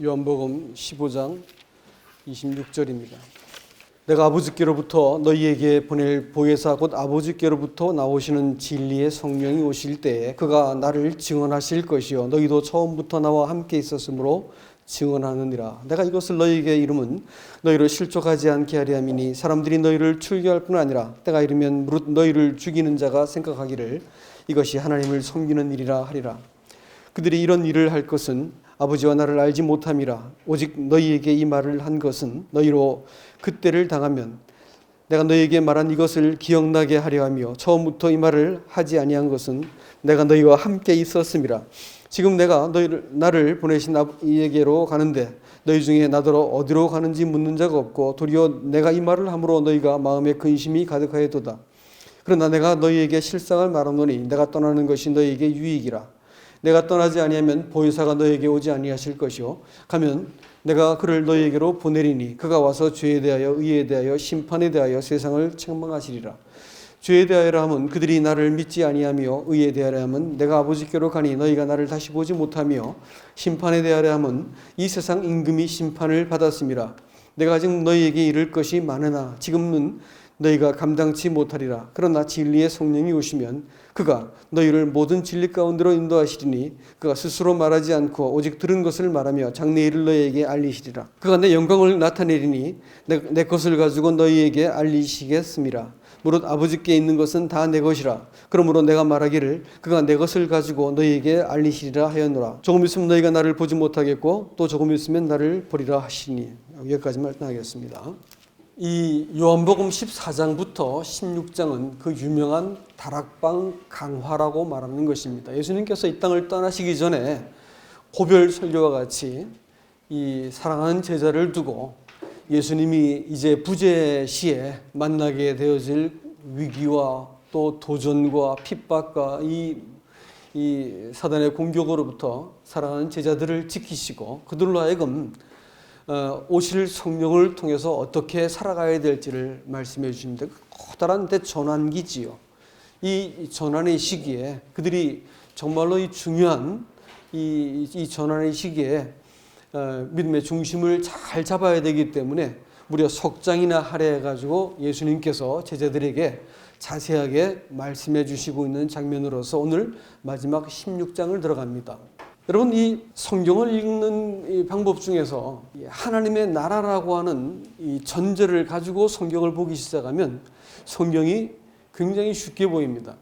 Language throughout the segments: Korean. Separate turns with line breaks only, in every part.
요한복음 15장 26절입니다. 내가 아버지께로부터 너희에게 보낼 보혜사 곧 아버지께로부터 나오시는 진리의 성령이 오실 때에 그가 나를 증언하실 것이요 너희도 처음부터 나와 함께 있었으므로 증언하느니라. 내가 이것을 너희에게 이름은 너희를 실족하지 않게 하려 함이니 사람들이 너희를 출교할 뿐 아니라 때가 이르면 무릇 너희를 죽이는 자가 생각하기를 이것이 하나님을 섬기는 일이라 하리라. 그들이 이런 일을 할 것은 아버지와 나를 알지 못함이라. 오직 너희에게 이 말을 한 것은 너희로 그때를 당하면 내가 너희에게 말한 이것을 기억나게 하려 하며 처음부터 이 말을 하지 아니한 것은 내가 너희와 함께 있었음이라. 지금 내가 나를 보내신 이에게로 가는데 너희 중에 나더러 어디로 가는지 묻는 자가 없고 도리어 내가 이 말을 함으로 너희가 마음에 근심이 가득하여도다. 그러나 내가 너희에게 실상을 말하노니 내가 떠나는 것이 너희에게 유익이라. 내가 떠나지 아니하면 보혜사가 너희에게 오지 아니하실 것이요 가면 내가 그를 너희에게로 보내리니 그가 와서 죄에 대하여 의에 대하여 심판에 대하여 세상을 책망하시리라. 죄에 대하여 하면 그들이 나를 믿지 아니하며 의에 대하여 하면 내가 아버지께로 가니 너희가 나를 다시 보지 못하며 심판에 대하여 하면 이 세상 임금이 심판을 받았음이라. 내가 아직 너희에게 이를 것이 많으나 지금은 너희가 감당치 못하리라. 그러나 진리의 성령이 오시면 그가 너희를 모든 진리 가운데로 인도하시리니 그가 스스로 말하지 않고 오직 들은 것을 말하며 장래 일을 너희에게 알리시리라. 그가 내 영광을 나타내리니 내 것을 가지고 너희에게 알리시겠음이라. 무릇 아버지께 있는 것은 다 내 것이라. 그러므로 내가 말하기를 그가 내 것을 가지고 너희에게 알리시리라 하였노라. 조금 있으면 너희가 나를 보지 못하겠고 또 조금 있으면 나를 보리라 하시니. 여기까지 말씀하겠습니다. 이 요한복음 14장부터 16장은 그 유명한 다락방 강화라고 말하는 것입니다. 예수님께서 이 땅을 떠나시기 전에 고별 설교와 같이 이 사랑하는 제자를 두고 예수님이 이제 부재 시에 만나게 되어질 위기와 또 도전과 핍박과 이 사단의 공격으로부터 사랑하는 제자들을 지키시고 그들로 하여금 오실 성령을 통해서 어떻게 살아가야 될지를 말씀해 주십니다. 커다란 대전환기지요. 이 전환의 시기에 그들이 정말로 이 중요한 이 전환의 시기에 믿음의 중심을 잘 잡아야 되기 때문에 무려 석장이나 할애해가지고 예수님께서 제자들에게 자세하게 말씀해 주시고 있는 장면으로서 오늘 마지막 16장을 들어갑니다. 여러분, 이 성경을 읽는 이 방법 중에서 하나님의 나라라고 하는 이 전제를 가지고 성경을 보기 시작하면 성경이 굉장히 쉽게 보입니다.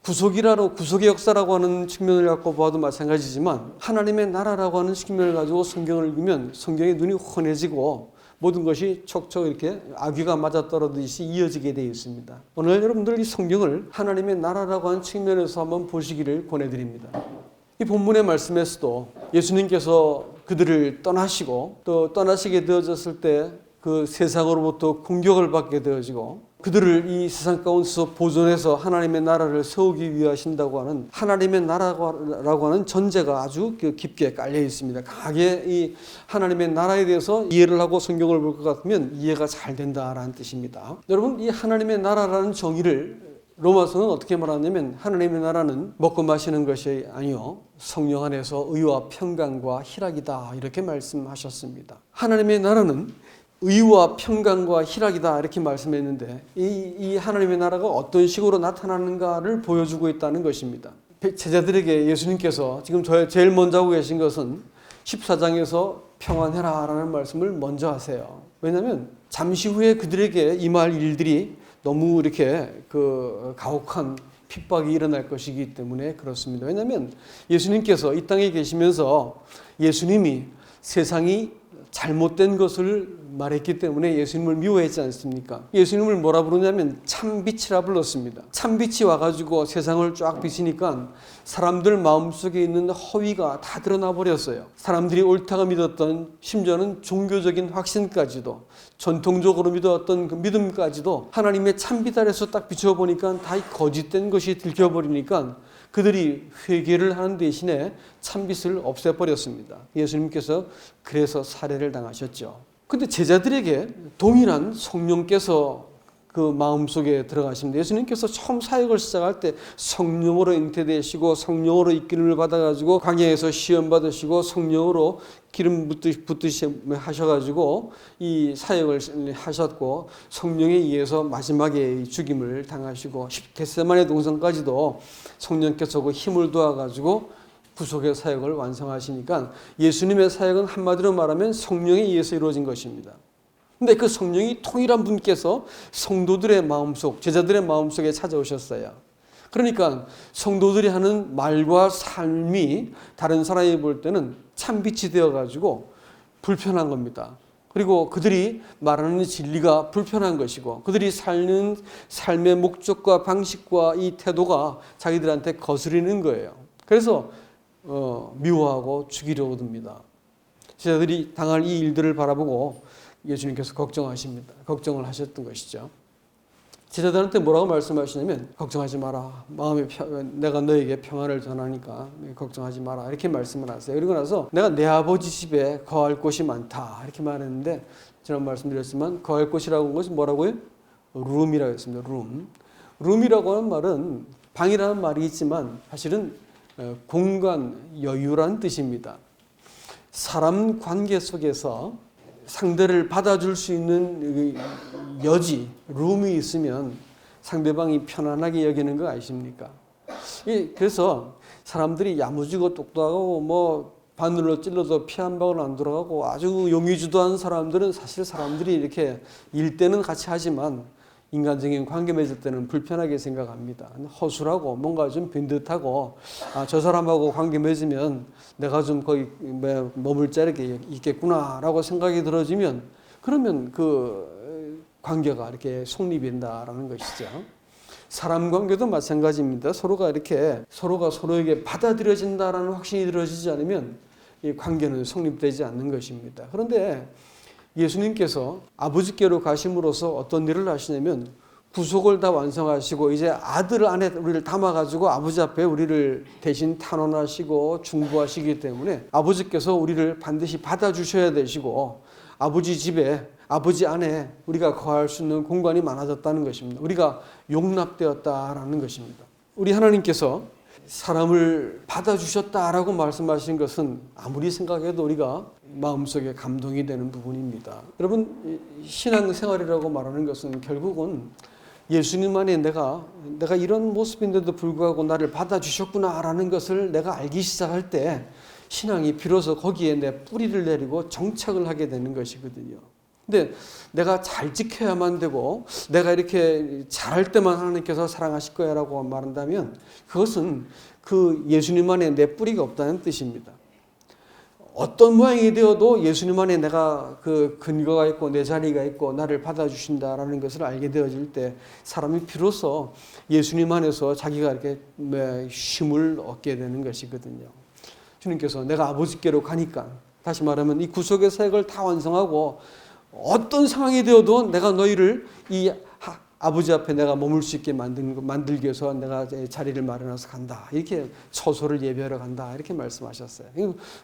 구속의 역사라고 하는 측면을 갖고 봐도 마찬가지지만 하나님의 나라라고 하는 측면을 가지고 성경을 읽으면 성경의 눈이 환해지고 모든 것이 척척 이렇게 아귀가 맞아떨어지듯이 이어지게 되어 있습니다. 오늘 여러분들 이 성경을 하나님의 나라라고 하는 측면에서 한번 보시기를 권해드립니다. 이 본문의 말씀에서도 예수님께서 그들을 떠나시고 또 떠나시게 되어졌을 때 그 세상으로부터 공격을 받게 되어지고 그들을 이 세상 가운데서 보존해서 하나님의 나라를 세우기 위해 하신다고 하는 하나님의 나라라고 하는 전제가 아주 깊게 깔려 있습니다. 강하게 이 하나님의 나라에 대해서 이해를 하고 성경을 볼 것 같으면 이해가 잘 된다라는 뜻입니다. 여러분, 이 하나님의 나라라는 정의를 로마서는 어떻게 말하냐면 하나님의 나라는 먹고 마시는 것이 아니요 성령 안에서 의와 평강과 희락이다 이렇게 말씀하셨습니다. 하나님의 나라는 의와 평강과 희락이다 이렇게 말씀했는데 이 하나님의 나라가 어떤 식으로 나타나는가를 보여주고 있다는 것입니다. 제자들에게 예수님께서 지금 제일 먼저 하고 계신 것은 14장에서 평안해라 라는 말씀을 먼저 하세요. 왜냐하면 잠시 후에 그들에게 임할 일들이 너무 이렇게 가혹한 핍박이 일어날 것이기 때문에 그렇습니다. 왜냐하면 예수님께서 이 땅에 계시면서 예수님이 세상이 잘못된 것을 말했기 때문에 예수님을 미워했지 않습니까? 예수님을 뭐라 부르냐면 참빛이라 불렀습니다. 참빛이 와가지고 세상을 쫙 비치니까 사람들 마음속에 있는 허위가 다 드러나 버렸어요. 사람들이 옳다고 믿었던 심지어는 종교적인 확신까지도 전통적으로 믿었던 그 믿음까지도 하나님의 참빛 아래서 딱 비춰보니까 다 거짓된 것이 들켜버리니까 그들이 회개를 하는 대신에 참빛을 없애버렸습니다. 예수님께서 그래서 살해를 당하셨죠. 근데 제자들에게 동일한 성령께서 그 마음속에 들어가십니다. 예수님께서 처음 사역을 시작할 때 성령으로 잉태되시고 성령으로 이끌림을 받아가지고 광야에서 시험 받으시고 성령으로 기름 붓듯이 하셔가지고 이 사역을 하셨고 성령에 의해서 마지막에 죽임을 당하시고 겟세마네 동산까지도 성령께서 그 힘을 도와가지고 구속의 사역을 완성하시니까 예수님의 사역은 한마디로 말하면 성령에 의해서 이루어진 것입니다. 근데 그 성령이 통일한 분께서 성도들의 마음속, 제자들의 마음속에 찾아오셨어요. 그러니까 성도들이 하는 말과 삶이 다른 사람이 볼 때는 참빛이 되어가지고 불편한 겁니다. 그리고 그들이 말하는 진리가 불편한 것이고 그들이 사는 삶의 목적과 방식과 이 태도가 자기들한테 거스리는 거예요. 그래서 미워하고 죽이려고 듭니다. 제자들이 당할 이 일들을 바라보고 예수님께서 걱정하십니다. 걱정을 하셨던 것이죠. 제자들한테 뭐라고 말씀하시냐면 걱정하지 마라. 내가 너에게 평안을 전하니까 걱정하지 마라. 이렇게 말씀을 하세요. 그리고 나서 내가 내 아버지 집에 거할 곳이 많다. 이렇게 말했는데 지난 말씀드렸지만 거할 곳이라고 한 것은 뭐라고요? 룸이라고 했습니다. 룸이라고 하는 말은 방이라는 말이 있지만 사실은 공간, 여유라는 뜻입니다. 사람 관계 속에서 상대를 받아줄 수 있는 여지, 룸이 있으면 상대방이 편안하게 여기는 거 아십니까? 그래서 사람들이 야무지고 똑똑하고 뭐 바늘로 찔러도 피 한 방울 안 들어가고 아주 용의주도한 사람들은 사실 사람들이 이렇게 일 때는 같이 하지만 인간적인 관계 맺을 때는 불편하게 생각합니다. 허술하고 뭔가 좀 빈듯하고 저 사람하고 관계 맺으면 내가 좀 거기 머물 자리에 있겠구나라고 생각이 들어지면 그러면 그 관계가 이렇게 성립된다라는 것이죠. 사람 관계도 마찬가지입니다. 서로가 서로에게 받아들여진다라는 확신이 들어지지 않으면 이 관계는 성립되지 않는 것입니다. 그런데 예수님께서 아버지께로 가심으로써 어떤 일을 하시냐면 구속을 다 완성하시고 이제 아들 안에 우리를 담아가지고 아버지 앞에 우리를 대신 탄원하시고 중보하시기 때문에 아버지께서 우리를 반드시 받아주셔야 되시고 아버지 집에 아버지 안에 우리가 거할 수 있는 공간이 많아졌다는 것입니다. 우리가 용납되었다라는 것입니다. 우리 하나님께서 사람을 받아주셨다라고 말씀하신 것은 아무리 생각해도 우리가 마음속에 감동이 되는 부분입니다. 여러분, 신앙생활이라고 말하는 것은 결국은 예수님 안에 내가 이런 모습인데도 불구하고 나를 받아주셨구나라는 것을 내가 알기 시작할 때 신앙이 비로소 거기에 내 뿌리를 내리고 정착을 하게 되는 것이거든요. 근데 내가 잘 지켜야만 되고 내가 이렇게 잘할 때만 하나님께서 사랑하실 거야라고 말한다면 그것은 그 예수님 안에 내 뿌리가 없다는 뜻입니다. 어떤 모양이 되어도 예수님 안에 내가 그 근거가 있고 내 자리가 있고 나를 받아주신다라는 것을 알게 되어질 때 사람이 비로소 예수님 안에서 자기가 이렇게 힘을 얻게 되는 것이거든요. 주님께서 내가 아버지께로 가니까 다시 말하면 이 구속의 사역을 다 완성하고 어떤 상황이 되어도 내가 너희를 이 아버지 앞에 내가 머물 수 있게 만들기 위해서 내가 자리를 마련해서 간다. 이렇게 처소를 예비하러 간다. 이렇게 말씀하셨어요.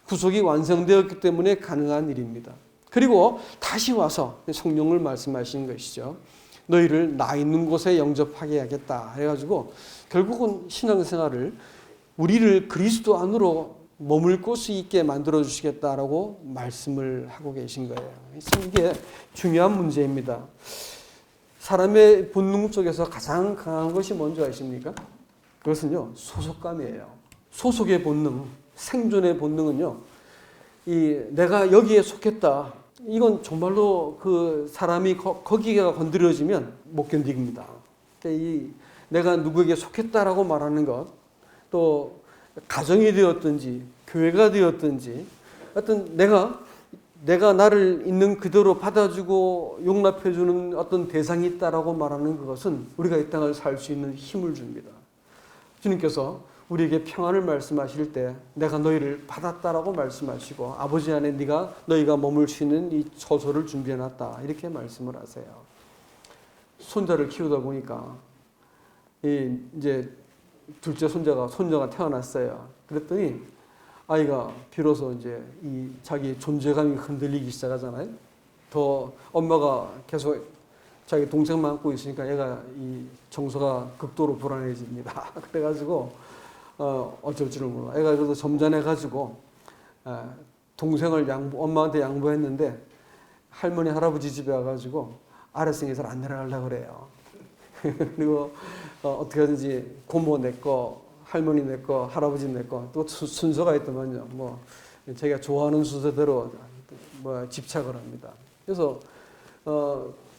구속이 완성되었기 때문에 가능한 일입니다. 그리고 다시 와서 성령을 말씀하신 것이죠. 너희를 나 있는 곳에 영접하게 하겠다. 해가지고 결국은 신앙생활을 우리를 그리스도 안으로 머물 곳이 있게 만들어 주시겠다라고 말씀을 하고 계신 거예요. 이게 중요한 문제입니다. 사람의 본능 속에서 가장 강한 것이 뭔지 아십니까? 그것은요, 소속감이에요. 소속의 본능, 생존의 본능은요, 내가 여기에 속했다. 이건 정말로 그 사람이 거기가 건드려지면 못 견딥니다. 내가 누구에게 속했다라고 말하는 것, 또 가정이 되었든지 교회가 되었든지 하여튼 내가 나를 있는 그대로 받아주고 용납해주는 어떤 대상이 있다라고 말하는 그것은 우리가 이 땅을 살 수 있는 힘을 줍니다. 주님께서 우리에게 평안을 말씀하실 때 내가 너희를 받았다라고 말씀하시고 아버지 안에 너희가 머물 수 있는 이 처소를 준비해놨다 이렇게 말씀을 하세요. 손자를 키우다 보니까 이제 둘째 손자가 태어났어요. 그랬더니 아이가 비로소 이제 자기 존재감이 흔들리기 시작하잖아요. 더 엄마가 계속 자기 동생만 안고 있으니까 얘가 이 정서가 극도로 불안해집니다. 그래가지고 어쩔 줄을 몰라. 애가 그래서 점잖해가지고 동생을 엄마한테 양보했는데 할머니 할아버지 집에 와가지고 아래층에서 안 내려가려고 그래요. 그리고 어떻게 하든지 고모 내 거, 할머니 내 거, 할아버지 내 거, 또 순서가 있더만요. 뭐 자기가 좋아하는 순서대로 뭐 집착을 합니다. 그래서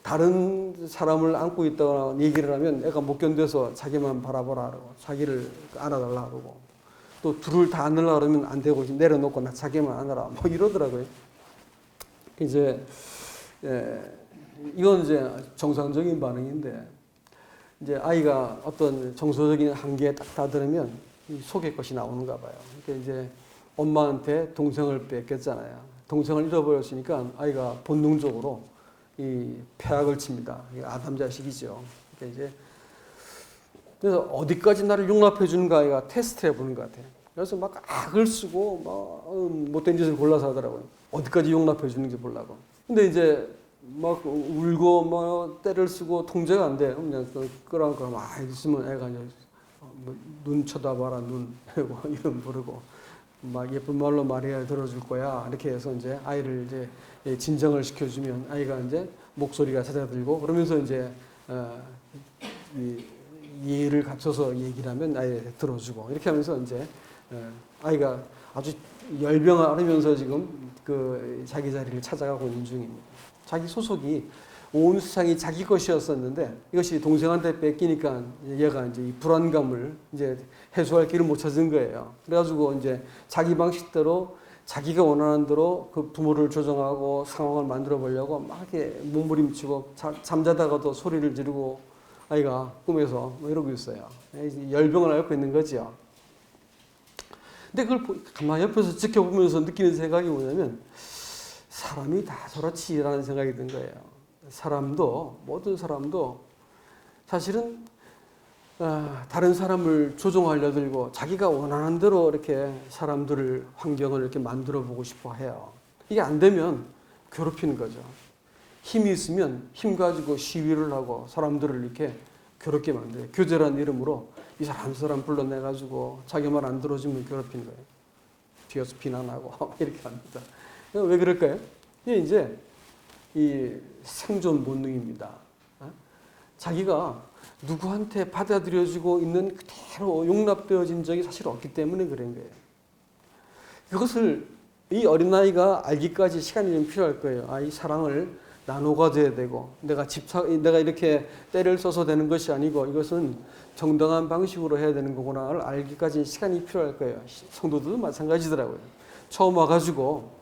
다른 사람을 안고 있다거나 얘기를 하면 애가 못 견뎌서 자기만 바라보라 하고 자기를 안아달라 하고 또 둘을 다 안으려고 그러면 안 되고 내려놓고 나 자기만 안아라 뭐 이러더라고요. 이제 이건 이제 정상적인 반응인데 이제 아이가 어떤 정서적인 한계에 딱 다다르면 속의 것이 나오는가 봐요. 그러니까 이제 엄마한테 동생을 뺏겼잖아요. 동생을 잃어버렸으니까 아이가 본능적으로 이 폐악을 칩니다. 아담 자식이죠. 그러니까 이제 그래서 어디까지 나를 용납해 주는가 아이가 테스트해 보는 것 같아요. 그래서 막 악을 쓰고 막 못된 짓을 골라서 하더라고요. 어디까지 용납해 주는지 보려고. 근데 이제 막 울고 뭐 때를 쓰고 통제가 안 돼. 그냥 끌어안고 있으면 애가 이제 눈 쳐다봐라 눈 이름 부르고 막 예쁜 말로 말해야 들어줄 거야 이렇게 해서 이제 아이를 이제 진정을 시켜주면 아이가 이제 목소리가 잦아들고 그러면서 이제 예의를 갖춰서 얘기를 하면 아이 들어주고 이렇게 하면서 이제 아이가 아주 열병을 앓으면서 지금 그 자기 자리를 찾아가고 있는 중입니다. 자기 소속이 온 세상이 자기 것이었었는데 이것이 동생한테 뺏기니까 얘가 이제 이 불안감을 이제 해소할 길을 못 찾은 거예요. 그래가지고 이제 자기 방식대로 자기가 원하는 대로 그 부모를 조정하고 상황을 만들어 보려고 막 이렇게 몸부림치고 잠자다가도 소리를 지르고 아이가 꿈에서 뭐 이러고 있어요. 열병을 앓고 있는 거죠. 근데 그걸 가만히 옆에서 지켜보면서 느끼는 생각이 뭐냐면 사람이 다 저렇지라는 생각이 든 거예요. 사람도 모든 사람도 사실은 다른 사람을 조종하려 들고 자기가 원하는 대로 이렇게 사람들을 환경을 이렇게 만들어 보고 싶어 해요. 이게 안 되면 괴롭히는 거죠. 힘이 있으면 힘 가지고 시위를 하고 사람들을 이렇게 괴롭게 만들어요. 교제라는 이름으로 이 사람 저 사람 불러내 가지고 자기 말 안 들어주면 괴롭히는 거예요. 뒤에서 비난하고 이렇게 합니다. 왜 그럴까요? 이게 이제 이 생존 본능입니다. 자기가 누구한테 받아들여지고 있는 그대로 용납되어진 적이 사실 없기 때문에 그런 거예요. 그것을 이 어린아이가 알기까지 시간이 좀 필요할 거예요. 이 사랑을 나눠 가져야 되고 내가 이렇게 때를 써서 되는 것이 아니고 이것은 정당한 방식으로 해야 되는 거구나를 알기까지 시간이 필요할 거예요. 성도들도 마찬가지더라고요. 처음 와가지고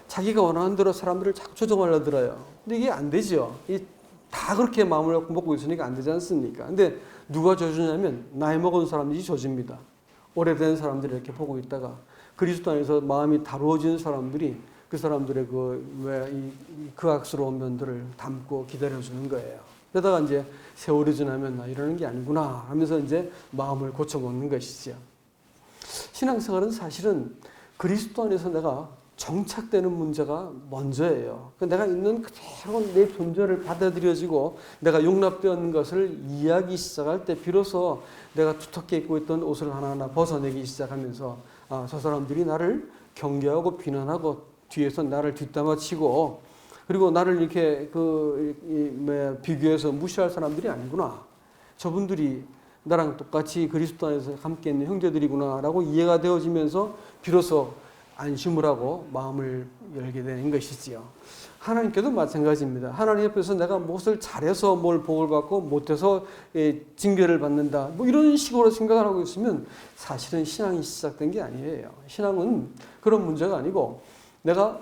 자기가 원하는 대로 사람들을 자꾸 조정하려 들어요. 근데 이게 안 되죠. 다 그렇게 마음을 먹고 있으니까 안 되지 않습니까? 근데 누가 조주냐면 나이 먹은 사람들이 조집니다. 오래된 사람들이 이렇게 보고 있다가 그리스도 안에서 마음이 다루어진 사람들이 그 사람들의 그 악스러운 면들을 담고 기다려주는 거예요. 그러다가 이제 세월이 지나면 이러는 게 아니구나 하면서 이제 마음을 고쳐먹는 것이죠. 신앙생활은 사실은 그리스도 안에서 내가 정착되는 문제가 먼저예요. 내가 있는 그대로 내 존재를 받아들여지고 내가 용납되었는 것을 이해하기 시작할 때 비로소 내가 두텁게 입고 있던 옷을 하나하나 벗어내기 시작하면서 저 사람들이 나를 경계하고 비난하고 뒤에서 나를 뒷담화치고 그리고 나를 이렇게 비교해서 무시할 사람들이 아니구나. 저분들이 나랑 똑같이 그리스도 안에서 함께 있는 형제들이구나라고 이해가 되어지면서 비로소 안심을 하고 마음을 열게 되는 것이지요. 하나님께도 마찬가지입니다. 하나님 옆에서 내가 무엇을 잘해서 뭘 복을 받고 못해서 징계를 받는다. 뭐 이런 식으로 생각을 하고 있으면 사실은 신앙이 시작된 게 아니에요. 신앙은 그런 문제가 아니고 내가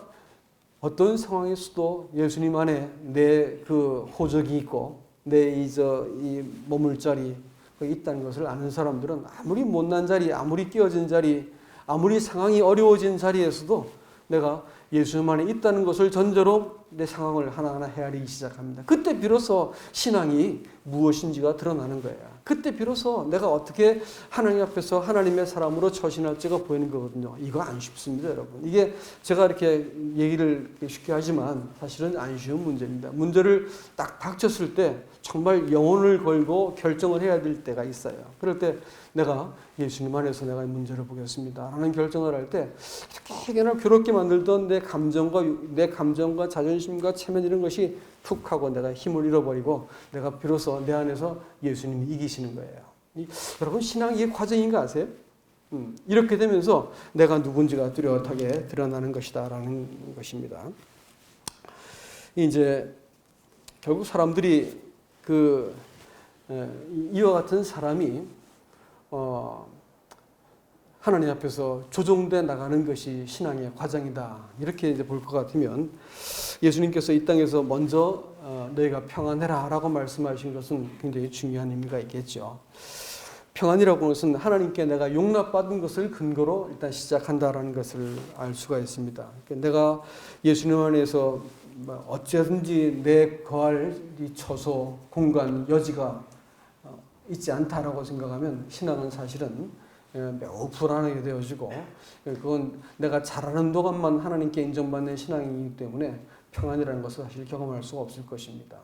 어떤 상황에서도 예수님 안에 내 그 호적이 있고 내 이 머물 자리 있다는 것을 아는 사람들은 아무리 못난 자리, 아무리 끼어진 자리, 아무리 상황이 어려워진 자리에서도 내가 예수님 안에 있다는 것을 전제로 내 상황을 하나하나 헤아리기 시작합니다. 그때 비로소 신앙이 무엇인지가 드러나는 거예요. 그때 비로소 내가 어떻게 하나님 앞에서 하나님의 사람으로 처신할지가 보이는 거거든요. 이거 안 쉽습니다, 여러분. 이게 제가 이렇게 얘기를 쉽게 하지만 사실은 안 쉬운 문제입니다. 문제를 딱 닥쳤을 때 정말 영혼을 걸고 결정을 해야 될 때가 있어요. 그럴 때 내가 예수님 안에서 내가 이 문제를 보겠습니다 라는 결정을 할 때 이렇게 괴롭게 만들던 내 감정과 자존심과 체면 이런 것이 툭 하고 내가 힘을 잃어버리고 내가 비로소 내 안에서 예수님이 이기시는 거예요. 여러분 신앙이 이게 과정인가 아세요? 이렇게 되면서 내가 누군지가 뚜렷하게 드러나는 것이다라는 것입니다. 이제 결국 사람들이 이와 같은 사람이 하나님 앞에서 조종돼 나가는 것이 신앙의 과정이다. 이렇게 이제 볼 것 같으면 예수님께서 이 땅에서 먼저 너희가 평안해라 라고 말씀하신 것은 굉장히 중요한 의미가 있겠죠. 평안이라고 하는 것은 하나님께 내가 용납받은 것을 근거로 일단 시작한다라는 것을 알 수가 있습니다. 내가 예수님 안에서 어쨌든지 내 거할 이 처소, 공간, 여지가 있지 않다라고 생각하면 신앙은 사실은 매우 불안하게 되어지고 그건 내가 잘하는 동안만 하나님께 인정받는 신앙이기 때문에 평안이라는 것을 사실 경험할 수가 없을 것입니다.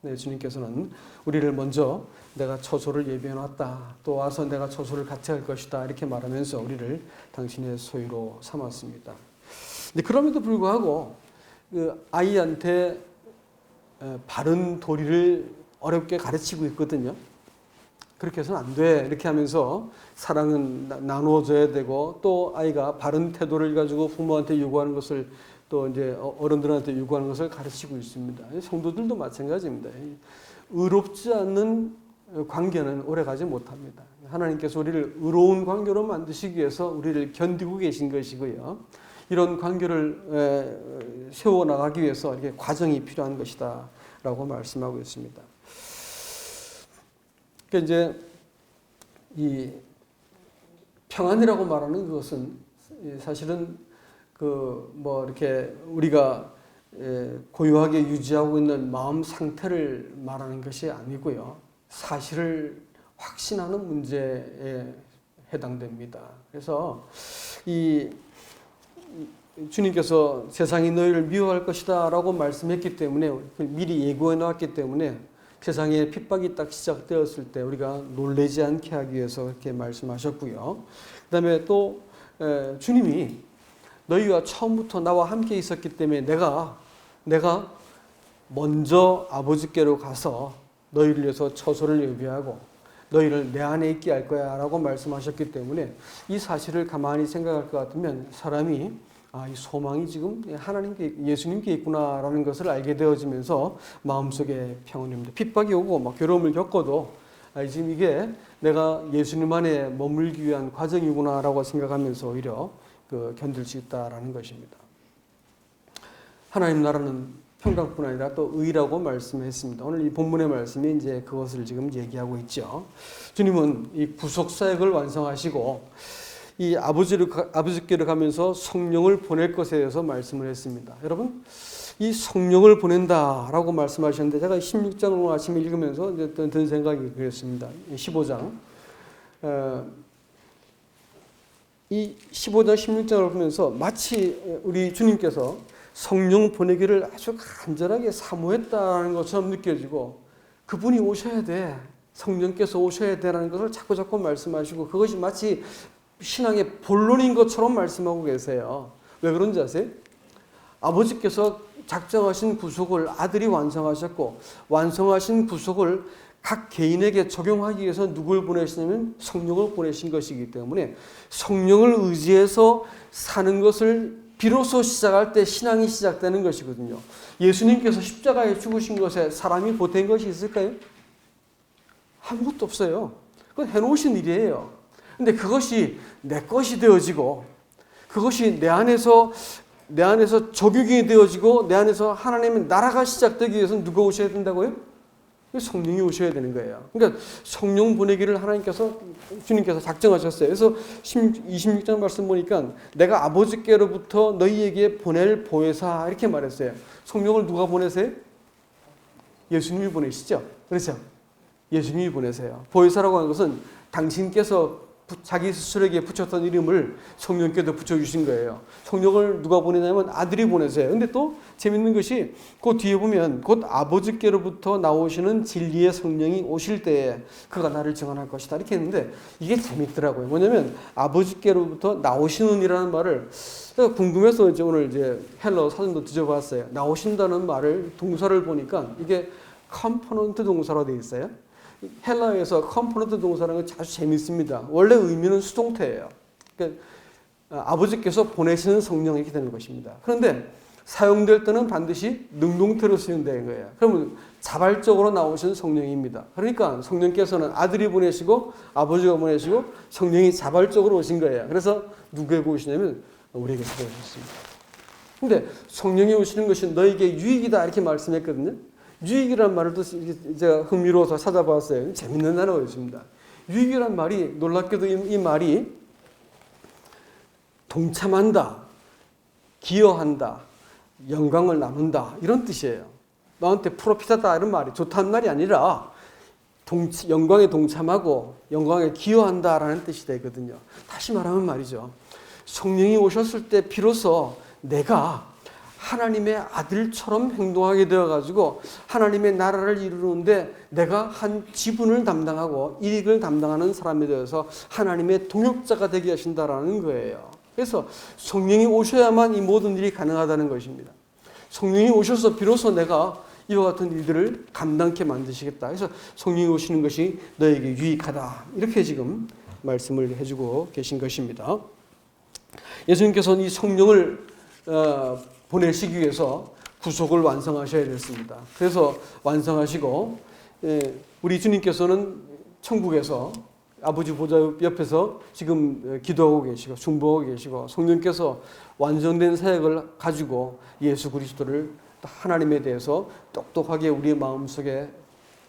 네, 주님께서는 우리를 먼저 내가 처소를 예비해놨다. 또 와서 내가 처소를 같이 할 것이다. 이렇게 말하면서 우리를 당신의 소유로 삼았습니다. 근데 그럼에도 불구하고 그 아이한테 바른 도리를 어렵게 가르치고 있거든요. 그렇게 해서는 안 돼. 이렇게 하면서 사랑은 나누어져야 되고 또 아이가 바른 태도를 가지고 부모한테 요구하는 것을 또 이제 어른들한테 요구하는 것을 가르치고 있습니다. 성도들도 마찬가지입니다. 의롭지 않는 관계는 오래가지 못합니다. 하나님께서 우리를 의로운 관계로 만드시기 위해서 우리를 견디고 계신 것이고요. 이런 관계를 세워나가기 위해서 이렇게 과정이 필요한 것이다 라고 말씀하고 있습니다. 그러니까 이제 이 평안이라고 말하는 것은 사실은 이렇게 우리가 고요하게 유지하고 있는 마음 상태를 말하는 것이 아니고요. 사실을 확신하는 문제에 해당됩니다. 그래서 주님께서 세상이 너희를 미워할 것이다 라고 말씀했기 때문에 미리 예고해 놓았기 때문에 세상에 핍박이 딱 시작되었을 때 우리가 놀라지 않게 하기 위해서 그렇게 말씀하셨고요. 그 다음에 또 주님이 너희가 처음부터 나와 함께 있었기 때문에 내가 먼저 아버지께로 가서 너희를 위해서 처소를 예비하고 너희를 내 안에 있게 할 거야 라고 말씀하셨기 때문에 이 사실을 가만히 생각할 것 같으면 사람이 이 소망이 지금 하나님께 예수님께 있구나라는 것을 알게 되어지면서 마음속에 평안이 옵니다. 핍박이 오고 막 괴로움을 겪어도 지금 이게 내가 예수님 안에 머물기 위한 과정이구나라고 생각하면서 오히려 견딜 수 있다라는 것입니다. 하나님 나라는 평강뿐 아니라 또 의라고 말씀했습니다. 오늘 이 본문의 말씀이 이제 그것을 지금 얘기하고 있죠. 주님은 이 구속 사역을 완성하시고 이 아버지께로 가면서 성령을 보낼 것에 대해서 말씀을 했습니다. 여러분, 이 성령을 보낸다라고 말씀하셨는데 제가 16장을 오늘 아침에 읽으면서 이제 든 생각이 그랬습니다. 15장. 이 15장 16장을 보면서 마치 우리 주님께서 성령 보내기를 아주 간절하게 사모했다는 것처럼 느껴지고 그분이 오셔야 돼. 성령께서 오셔야 되라는 것을 자꾸 말씀하시고 그것이 마치 신앙의 본론인 것처럼 말씀하고 계세요. 왜 그런지 아세요? 아버지께서 작정하신 구속을 아들이 완성하셨고 완성하신 구속을 각 개인에게 적용하기 위해서 누굴 보내시냐면 성령을 보내신 것이기 때문에 성령을 의지해서 사는 것을 비로소 시작할 때 신앙이 시작되는 것이거든요. 예수님께서 십자가에 죽으신 것에 사람이 보탠 것이 있을까요? 아무것도 없어요. 그건 해놓으신 일이에요. 근데 그것이 내 것이 되어지고 그것이 내 안에서 적용이 되어지고 내 안에서 하나님의 나라가 시작되기 위해서는 누가 오셔야 된다고요? 성령이 오셔야 되는 거예요. 그러니까 성령 보내기를 주님께서 작정하셨어요. 그래서 26장 말씀 보니까 내가 아버지께로부터 너희에게 보낼 보혜사 이렇게 말했어요. 성령을 누가 보내세요? 예수님이 보내시죠. 그렇죠? 예수님이 보내세요. 보혜사라고 하는 것은 당신께서 자기 스스로에게 붙였던 이름을 성령께도 붙여주신 거예요. 성령을 누가 보내냐면 아들이 보내세요. 근데 또 재밌는 것이 그 뒤에 보면 곧 아버지께로부터 나오시는 진리의 성령이 오실 때에 그가 나를 증언할 것이다 이렇게 했는데 이게 재밌더라고요. 뭐냐면 아버지께로부터 나오시는이라는 말을 제가 궁금해서 오늘 헬러 사전도 뒤져봤어요. 나오신다는 말을 동사를 보니까 이게 컴포넌트 동사로 되어 있어요. 헬라어에서 컴포넌트 동사라는 건 아주 재밌습니다. 원래 의미는 수동태예요. 그러니까 아버지께서 보내시는 성령 이렇게 되는 것입니다. 그런데 사용될 때는 반드시 능동태로 쓰인다는 거예요. 그러면 자발적으로 나오신 성령입니다. 그러니까 성령께서는 아들이 보내시고 아버지가 보내시고 성령이 자발적으로 오신 거예요. 그래서 누구에게 오시냐면 우리에게 오셨습니다. 근데 성령이 오시는 것이 너에게 유익이다 이렇게 말씀했거든요. 유익이라는 말을 또 제가 흥미로워서 찾아봤어요. 재밌는 단어가 있습니다. 유익이라는 말이 놀랍게도 이 말이 동참한다, 기여한다, 영광을 나눈다 이런 뜻이에요. 너한테 프로핏하다 이런 말이 좋다는 말이 아니라 영광에 동참하고 영광에 기여한다라는 뜻이 되거든요. 다시 말하면 말이죠. 성령이 오셨을 때 비로소 내가 하나님의 아들처럼 행동하게 되어가지고 하나님의 나라를 이루는데 내가 한 지분을 담당하고 이익을 담당하는 사람이 되어서 하나님의 동역자가 되게 하신다라는 거예요. 그래서 성령이 오셔야만 이 모든 일이 가능하다는 것입니다. 성령이 오셔서 비로소 내가 이와 같은 일들을 감당케 만드시겠다. 그래서 성령이 오시는 것이 너에게 유익하다. 이렇게 지금 말씀을 해주고 계신 것입니다. 예수님께서는 이 성령을 보내시기 위해서 구속을 완성하셔야 됐습니다. 그래서 완성하시고 우리 주님께서는 천국에서 아버지 보좌 옆에서 지금 기도하고 계시고 중보하고 계시고 성령께서 완성된 사역을 가지고 예수 그리스도를 하나님에 대해서 똑똑하게 우리의 마음속에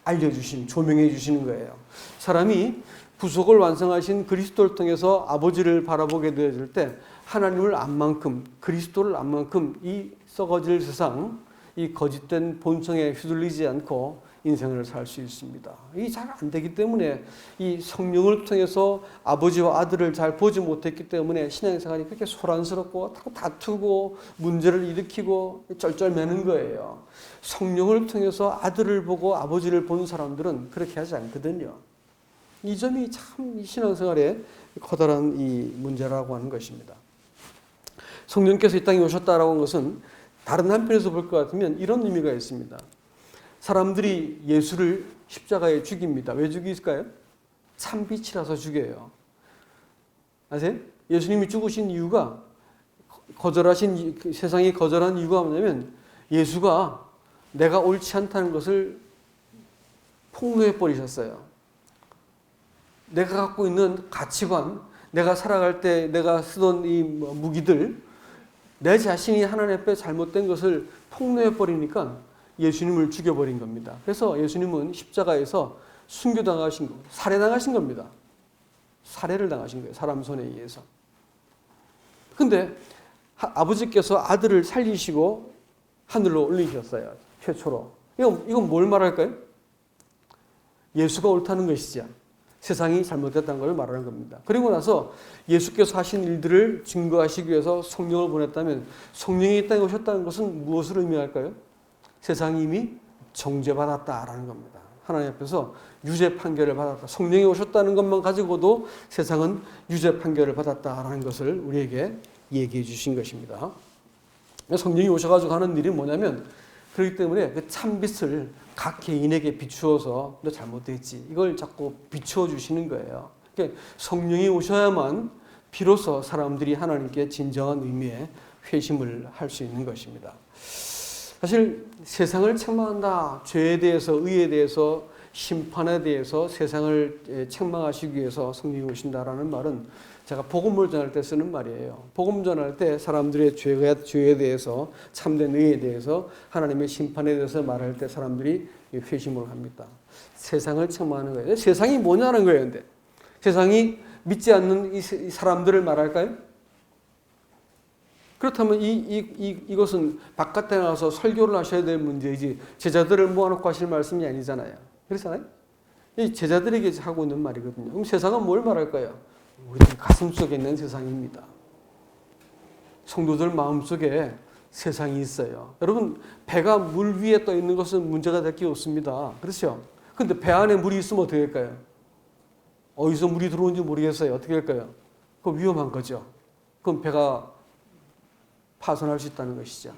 알려주신 조명해 주시는 거예요. 사람이 구속을 완성하신 그리스도를 통해서 아버지를 바라보게 되어질 때 하나님을 안 만큼 그리스도를 안 만큼 이 썩어질 세상 이 거짓된 본성에 휘둘리지 않고 인생을 살 수 있습니다. 이게 잘 안 되기 때문에 이 성령을 통해서 아버지와 아들을 잘 보지 못했기 때문에 신앙생활이 그렇게 소란스럽고 다투고 문제를 일으키고 쩔쩔매는 거예요. 성령을 통해서 아들을 보고 아버지를 본 사람들은 그렇게 하지 않거든요. 이 점이 참 신앙생활에 커다란 이 문제라고 하는 것입니다. 성령께서 이 땅에 오셨다라고 하는 것은 다른 한편에서 볼 것 같으면 이런 의미가 있습니다. 사람들이 예수를 십자가에 죽입니다. 왜 죽일까요? 참빛이라서 죽여요. 아세요? 예수님이 죽으신 이유가 세상이 거절한 이유가 뭐냐면 예수가 내가 옳지 않다는 것을 폭로해 버리셨어요. 내가 갖고 있는 가치관, 내가 살아갈 때 내가 쓰던 이 무기들, 내 자신이 하나님 앞에 잘못된 것을 폭로해 버리니까 예수님을 죽여버린 겁니다. 그래서 예수님은 십자가에서 순교당하신 거, 살해당하신 겁니다. 살해를 당하신 거예요. 사람 손에 의해서. 근데 아버지께서 아들을 살리시고 하늘로 올리셨어요. 최초로. 이건 뭘 말할까요? 예수가 옳다는 것이죠. 세상이 잘못됐다는 걸 말하는 겁니다. 그리고 나서 예수께서 하신 일들을 증거하시기 위해서 성령을 보냈다면 성령이 이 땅에 오셨다는 것은 무엇을 의미할까요? 세상이 이미 정죄받았다라는 겁니다. 하나님 앞에서 유죄 판결을 받았다. 성령이 오셨다는 것만 가지고도 세상은 유죄 판결을 받았다라는 것을 우리에게 얘기해 주신 것입니다. 성령이 오셔가지고 하는 일이 뭐냐면 그렇기 때문에 그 참빛을 각 개인에게 비추어서 너 잘못됐지. 이걸 자꾸 비추어 주시는 거예요. 그러니까 성령이 오셔야만 비로소 사람들이 하나님께 진정한 의미의 회심을 할 수 있는 것입니다. 사실 세상을 책망한다. 죄에 대해서, 의에 대해서, 심판에 대해서 세상을 책망하시기 위해서 성령이 오신다라는 말은 제가 복음을 전할 때 쓰는 말이에요. 복음 전할 때 사람들의 죄에 대해서, 참된 의에 대해서, 하나님의 심판에 대해서 말할 때 사람들이 회심으로 합니다. 세상을 책망하는 거예요. 세상이 뭐냐는 거예요. 근데 세상이 믿지 않는 이 사람들을 말할까요? 그렇다면 이것은 바깥에 나가서 설교를 하셔야 될 문제이지 제자들을 모아놓고 하실 말씀이 아니잖아요. 그렇잖아요? 이 제자들에게 하고 있는 말이거든요. 그럼 세상은 뭘 말할까요? 우리들 가슴 속에 있는 세상입니다. 성도들 마음속에 세상이 있어요. 여러분, 배가 물 위에 떠 있는 것은 문제가 될 게 없습니다. 그렇죠? 근데 배 안에 물이 있으면 어떻게 될까요? 어디서 물이 들어오는지 모르겠어요. 어떻게 될까요? 그거 위험한 거죠. 그럼 배가 파손할 수 있다는 것이죠.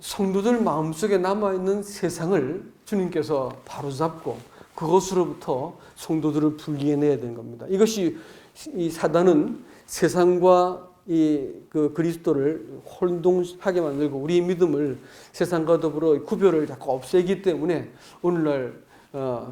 성도들 마음속에 남아있는 세상을 주님께서 바로잡고 그것으로부터 성도들을 분리해내야 되는 겁니다. 이것이 이 사단은 세상과 그 그리스도를 혼동하게 만들고 우리의 믿음을 세상과 더불어 구별을 자꾸 없애기 때문에 오늘날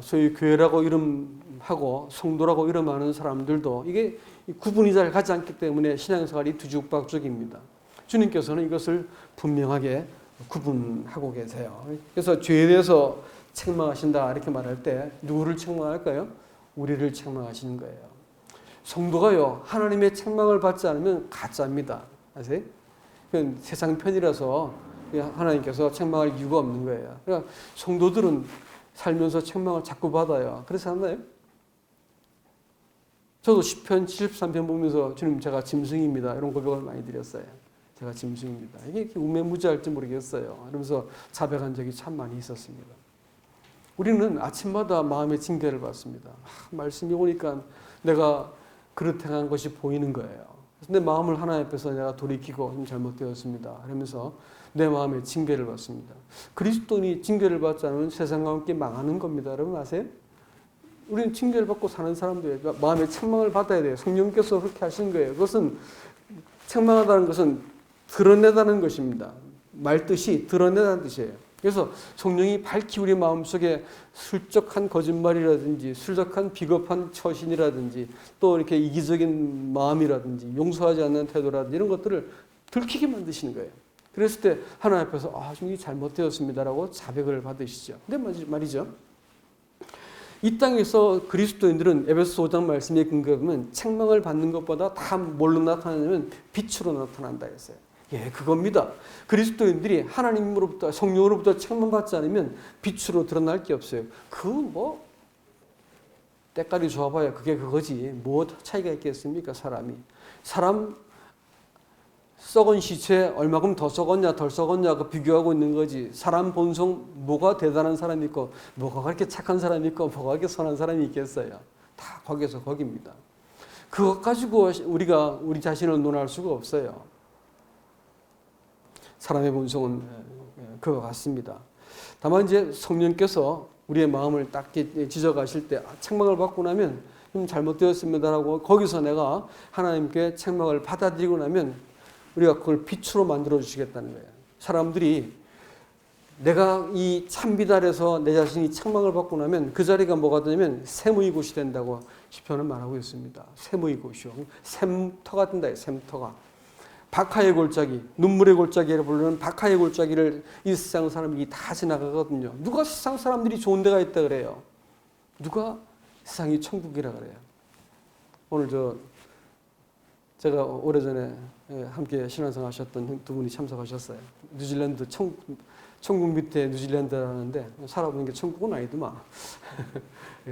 소위 교회라고 이름하고 성도라고 이름하는 사람들도 이게 구분이 잘 가지 않기 때문에 신앙생활이 뒤죽박죽입니다. 주님께서는 이것을 분명하게 구분하고 계세요. 그래서 죄에 대해서 책망하신다 이렇게 말할 때 누구를 책망할까요? 우리를 책망하시는 거예요. 성도가요 하나님의 책망을 받지 않으면 가짜입니다. 아세요? 그건 세상 편이라서 하나님께서 책망할 이유가 없는 거예요. 그러니까 성도들은 살면서 책망을 자꾸 받아요. 그래서 하나요? 저도 10편, 73편 보면서 주님 제가 짐승입니다. 이런 고백을 많이 드렸어요. 제가 짐승입니다. 이게 이렇게 우매무지할지 모르겠어요. 그러면서 자백한 적이 참 많이 있었습니다. 우리는 아침마다 마음의 징계를 받습니다. 말씀이 오니까 내가 그릇 행한 것이 보이는 거예요. 내 마음을 하나님 앞에서 내가 돌이키고 좀 잘못되었습니다. 그러면서 내 마음의 징계를 받습니다. 그리스도인이 징계를 받지 않으면 세상과 함께 망하는 겁니다. 여러분 아세요? 우리는 징계를 받고 사는 사람들이에요. 그러니까 마음의 책망을 받아야 돼요. 성령께서 그렇게 하신 거예요. 그것은 책망하다는 것은 드러내다는 것입니다. 말뜻이 드러내다는 뜻이에요. 그래서 성령이 밝히 우리 마음속에 슬쩍한 거짓말이라든지 슬쩍한 비겁한 처신이라든지 또 이렇게 이기적인 마음이라든지 용서하지 않는 태도라든지 이런 것들을 들키게 만드시는 거예요. 그랬을 때 하나님 앞에서 좀 이게 잘못되었습니다라고 자백을 받으시죠. 근데 말이죠. 이 땅에서 그리스도인들은 에베소 5장 말씀에 근거하면 책망을 받는 것보다 다 뭘로 나타나냐면 빛으로 나타난다 했어요. 예, 그겁니다. 그리스도인들이 하나님으로부터 성령으로부터 책망받지 않으면 빛으로 드러날 게 없어요. 그건 때깔이 좋아봐야 그게 그거지. 뭐 차이가 있겠습니까? 사람 썩은 시체 얼마큼 더 썩었냐 덜 썩었냐 그 비교하고 있는 거지. 사람 본성 뭐가 대단한 사람이 있고 뭐가 그렇게 착한 사람이 있고 뭐가 그렇게 선한 사람이 있겠어요. 다 거기에서 거기입니다. 그것 가지고 우리가 우리 자신을 논할 수가 없어요. 사람의 본성은 그와 같습니다. 다만 이제 성령께서 우리의 마음을 딱 지적하실 때 책망을 받고 나면 좀 잘못되었습니다라고 거기서 내가 하나님께 책망을 받아들이고 나면 우리가 그걸 빛으로 만들어 주시겠다는 거예요. 사람들이 내가 이 참비달에서 내 자신이 책망을 받고 나면 그 자리가 뭐가 되냐면 샘의 곳이 된다고 시편은 말하고 있습니다. 샘의 곳이요. 샘터가 된다. 샘터가. 박하의 골짜기, 눈물의 골짜기를 부르는 박하의 골짜기를 이 세상 사람이 다 지나가거든요. 누가 세상 사람들이 좋은 데가 있다 그래요? 누가 세상이 천국이라 그래요? 오늘 제가 오래전에 함께 신앙생활 하셨던 두 분이 참석하셨어요. 뉴질랜드 천국 밑에 뉴질랜드라는데 살아보는 게 천국은 아니더만.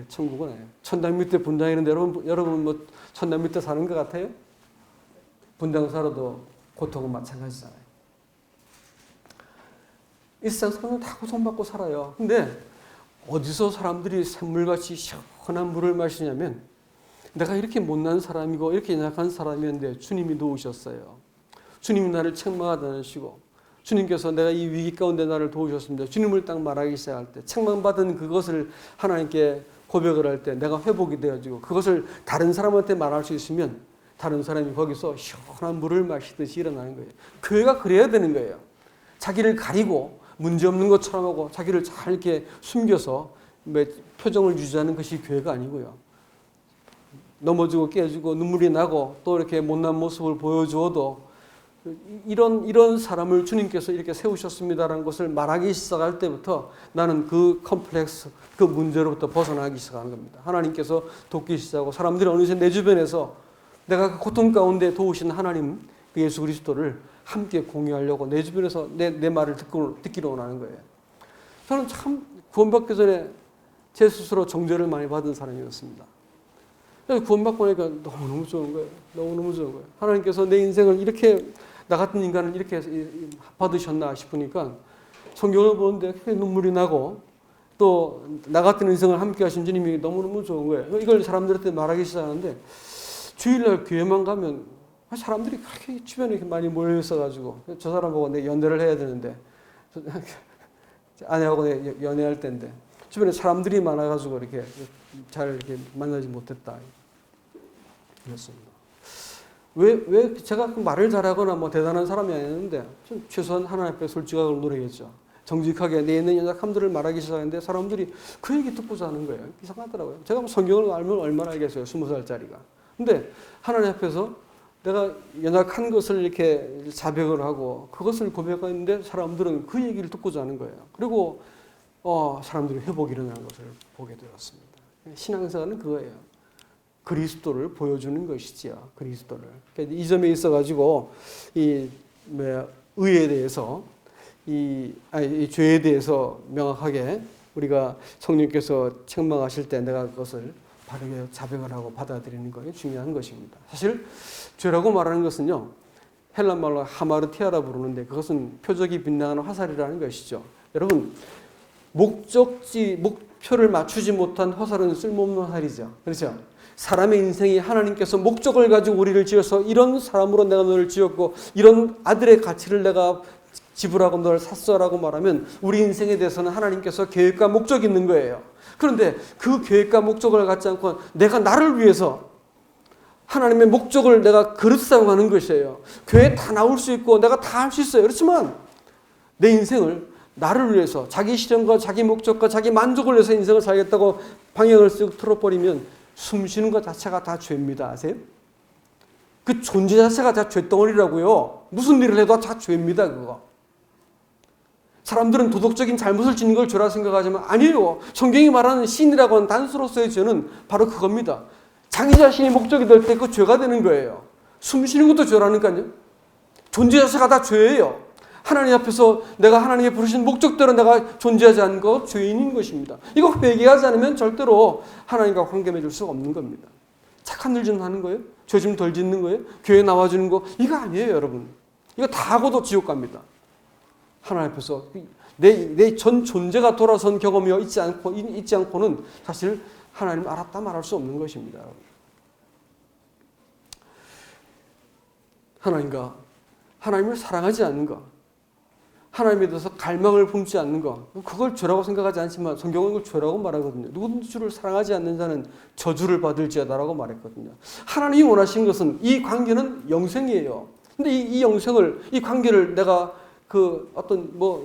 천국은 아니에요. 천당 밑에 분당이는데 여러분 뭐 천당 밑에 사는 것 같아요? 분당 살아도 고통은 마찬가지잖아요. 이 세상 사람은 다 고통받고 살아요. 근데 어디서 사람들이 샘물같이 시원한 물을 마시냐면 내가 이렇게 못난 사람이고 이렇게 연약한 사람이었는데 주님이 도우셨어요. 주님이 나를 책망하지 않으시고 주님께서 내가 이 위기 가운데 나를 도우셨습니다. 주님을 딱 말하기 시작할 때 책망받은 그것을 하나님께 고백을 할 때 내가 회복이 되어지고 그것을 다른 사람한테 말할 수 있으면 다른 사람이 거기서 시원한 물을 마시듯이 일어나는 거예요. 교회가 그래야 되는 거예요. 자기를 가리고 문제없는 것처럼 하고 자기를 잘 이렇게 숨겨서 표정을 유지하는 것이 교회가 아니고요. 넘어지고 깨지고 눈물이 나고 또 이렇게 못난 모습을 보여주어도 이런 사람을 주님께서 이렇게 세우셨습니다라는 것을 말하기 시작할 때부터 나는 그 컴플렉스, 그 문제로부터 벗어나기 시작하는 겁니다. 하나님께서 돕기 시작하고 사람들이 어느새 내 주변에서 내가 그 고통 가운데 도우신 하나님, 그 예수 그리스도를 함께 공유하려고 내 주변에서 내 말을 듣기로 원하는 거예요. 저는 참 구원받기 전에 제 스스로 정죄를 많이 받은 사람이었습니다. 그래서 구원받고 나니까 너무너무 좋은 거예요. 너무너무 좋은 거예요. 하나님께서 내 인생을 이렇게, 나 같은 인간을 이렇게 받으셨나 싶으니까 성경을 보는데 눈물이 나고 또 나 같은 인생을 함께 하신 주님이 너무너무 좋은 거예요. 이걸 사람들한테 말하기 시작하는데 주일날 교회만 가면 사람들이 그렇게 주변에 많이 모여 있어가지고 저 사람 보고 내 연애를 해야 되는데 아내하고 내 연애할 때인데 주변에 사람들이 많아가지고 이렇게 잘 이렇게 만나지 못했다. 그렇습니다. 왜 제가 말을 잘하거나 뭐 대단한 사람이 아니었는데 최소한 하나님 앞에 솔직하게 노래겠죠. 정직하게 내 있는 연약함들을 말하기 시작했는데 사람들이 그 얘기 듣고자 하는 거예요. 이상하더라고요. 제가 뭐 성경을 알면 얼마나 알겠어요. 20살짜리가. 근데 하나님 앞에서 내가 연약한 것을 이렇게 자백을 하고 그것을 고백하는데 사람들은 그 얘기를 듣고자 하는 거예요. 그리고 사람들이 회복이 일어나는 것을 보게 되었습니다. 신앙생활은 그거예요. 그리스도를 보여주는 것이지요. 그리스도를. 그러니까 이 점에 있어가지고 의에 대해서 이 죄에 대해서 명확하게 우리가 성령께서 책망하실 때 내가 그것을 바르게 자백을 하고 받아들이는 것이 중요한 것입니다. 사실 죄라고 말하는 것은요, 헬란 말로 하마르티아라 부르는데 그것은 표적이 빛나는 화살이라는 것이죠. 여러분, 목표를 맞추지 못한 화살은 쓸모없는 화살이죠. 그렇죠? 사람의 인생이 하나님께서 목적을 가지고 우리를 지어서 이런 사람으로 내가 너를 지었고 이런 아들의 가치를 내가 지불하고 너를 샀어라고 말하면 우리 인생에 대해서는 하나님께서 계획과 목적이 있는 거예요. 그런데 그 계획과 목적을 갖지 않고 내가 나를 위해서 하나님의 목적을 내가 그릇 사용하는 것이에요. 교회에 다 나올 수 있고 내가 다 할 수 있어요. 그렇지만 내 인생을 나를 위해서 자기 실현과 자기 목적과 자기 만족을 위해서 인생을 살겠다고 방향을 쓱 틀어버리면 숨 쉬는 것 자체가 다 죄입니다. 아세요? 그 존재 자체가 다 죄덩어리라고요. 무슨 일을 해도 다 죄입니다. 그거. 사람들은 도덕적인 잘못을 짓는 걸 죄라 생각하지만 아니에요. 성경이 말하는 신이라고 하는 단수로서의 죄는 바로 그겁니다. 자기 자신이 목적이 될 때 그 죄가 되는 거예요. 숨 쉬는 것도 죄라니까요. 존재 자체가 다 죄예요. 하나님 앞에서 내가 하나님의 부르신 목적대로 내가 존재하지 않는 것 죄인인 것입니다. 이거 회개하지 않으면 절대로 하나님과 관계 맺을 수가 없는 겁니다. 착한 일 좀 하는 거예요? 죄 좀 덜 짓는 거예요? 교회 나와주는 거? 이거 아니에요, 여러분. 이거 다 하고도 지옥 갑니다. 하나님 앞에서 내 전 존재가 돌아선 경험이 있지 않고는 사실 하나님을 알았다 말할 수 없는 것입니다. 하나님을 사랑하지 않는 것, 하나님에 대해서 갈망을 품지 않는 것, 그걸 죄라고 생각하지 않지만 성경은 그걸 죄라고 말하거든요. 누구든지 주를 사랑하지 않는 자는 저주를 받을지어다라고 말했거든요. 하나님이 원하신 것은 이 관계는 영생이에요. 근데 이 영생을, 이 관계를 내가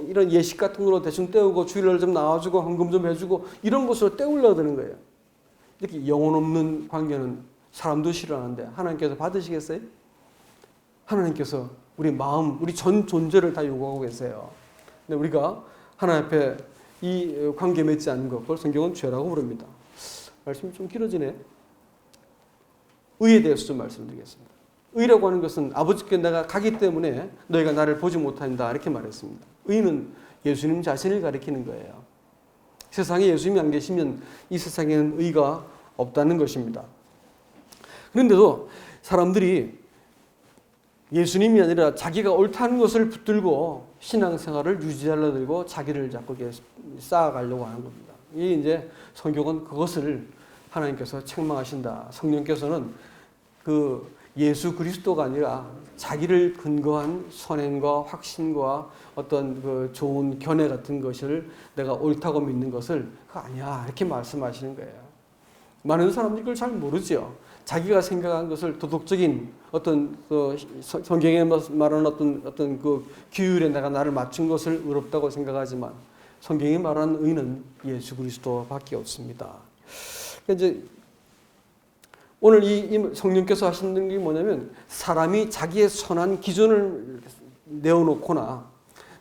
이런 예식 같은 걸로 대충 때우고 주일날 좀 나와주고 헌금 좀 해주고 이런 것으로 때우려고 드는 거예요. 이렇게 영혼 없는 관계는 사람도 싫어하는데 하나님께서 받으시겠어요? 하나님께서 우리 마음, 우리 전 존재를 다 요구하고 계세요. 근데 우리가 하나님 앞에 이 관계 맺지 않는 것, 그걸 성경은 죄라고 부릅니다. 말씀이 좀 길어지네. 의에 대해서 좀 말씀드리겠습니다. 의라고 하는 것은 아버지께 내가 가기 때문에 너희가 나를 보지 못한다 이렇게 말했습니다. 의는 예수님 자신을 가리키는 거예요. 세상에 예수님이 안 계시면 이 세상에는 의가 없다는 것입니다. 그런데도 사람들이 예수님이 아니라 자기가 옳다는 것을 붙들고 신앙생활을 유지하려 들고 자기를 자꾸 쌓아가려고 하는 겁니다. 이게 이제 성경은 그것을 하나님께서 책망하신다. 성령께서는 그 예수 그리스도가 아니라 자기를 근거한 선행과 확신과 어떤 그 좋은 견해 같은 것을 내가 옳다고 믿는 것을 그거 아니야 이렇게 말씀하시는 거예요. 많은 사람들이 그걸 잘 모르죠. 자기가 생각한 것을 도덕적인 어떤 그 성경에 말하는 어떤 그 규율에 내가 나를 맞춘 것을 의롭다고 생각하지만 성경이 말하는 의는 예수 그리스도밖에 없습니다. 이제 오늘 이 성령께서 하시는 게 뭐냐면 사람이 자기의 선한 기준을 내어놓거나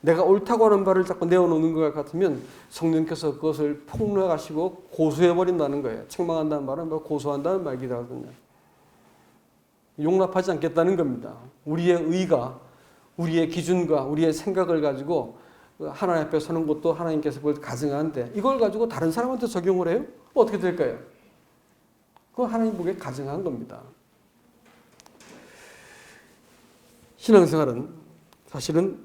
내가 옳다고 하는 바를 자꾸 내어놓는 것 같으면 성령께서 그것을 폭로하시고 고소해버린다는 거예요. 책망한다는 말은 고소한다는 말이기도 하거든요. 용납하지 않겠다는 겁니다. 우리의 의가 우리의 기준과 우리의 생각을 가지고 하나님 앞에 서는 것도 하나님께서 그걸 가증하는데 이걸 가지고 다른 사람한테 적용을 해요? 어떻게 될까요? 그건 하나님 보기에 가증한 겁니다. 신앙생활은 사실은